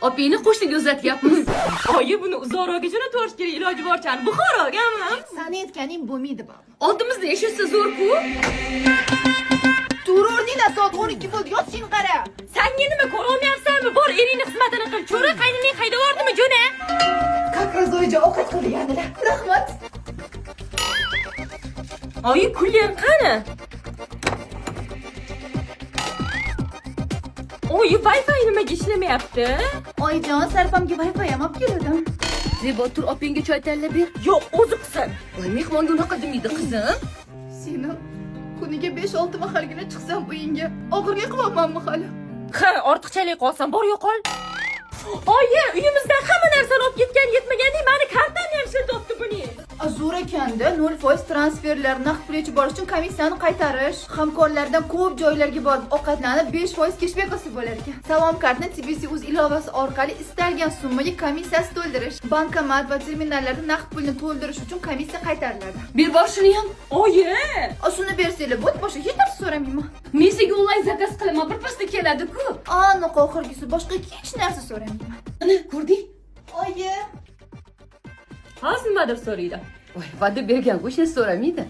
Opingni qo'shniga uzatyapmiz. Oyi, buni uzoqroqgina tortish kerak, iloji boricha. Buxorogami? Sani aytganing bo'lmaydi baba. Oldimizda yashasa zo'r-ku. Tur o'rningda soat 12 bo'ldi, yotishing qara. Senga nima ko'ra olmayapsanmi? Bor, eringni xizmatini qil. Cho'ra qaynining haydab yubordimi, jo'na? Как раз joyga ovqat qilganlar. Rahmat. Oyi, kulyan qani? Oyi, Wi-Fi nimaga ishlamayapti? Oyijon, sarpamga Wi-Fi ham olib keldim. Zebo, tur opingga choy tayyorlab ber. Yo'q, o'zi qilsin. Voy, mehmonga unaqa demaydi qizim. Seni kuniga 5-6 mahalgina chiqsam uyingga. Oxirgi qilyapmanmi hali? Ha, ortiqchalik qolsan, bor yo'qol. Oyi, uyimizdan hamma narsani olib ketgan yetmagandek, meni kartamni ham shiltibdi buni. Zo'r ekanda 0% transferlar, naqd pul yechib borish uchun komissiyani qaytarish, hamkorlardan ko'p joylarga borib ovqatlanib 5% cashback qilsa bo'lar ekan. Salom kartni TBC Uz ilovasi orqali istalgan summaga komissiyasiz to'ldirish, bankomat va terminallarda naqd pulni to'ldirish uchun komissiya qaytariladi. Ber bor shuni ham. Oyi, Shuni bersanglar bo'ldi, boshqa hech narsa so'ramayman. Men senga onlayn zakaz qilaman, birpasda keladi-ku. Aniq oxirgisi, boshqa hech narsa so'ramayman. Ana, ko'rding? Oyi, hozir nimadir so'raydi. Voy, va'da bergan qo'shni so'ramaydi.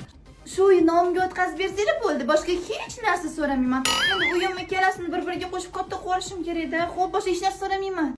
shu nomga o'tkazib bersanglar bo'ldi, boshqa hech narsa so'ramayman. Endi uyim ikkalasini bir-biriga qo'shib katta qilishim kerak-da. Xo'p, boshqa hech narsa so'ramayman.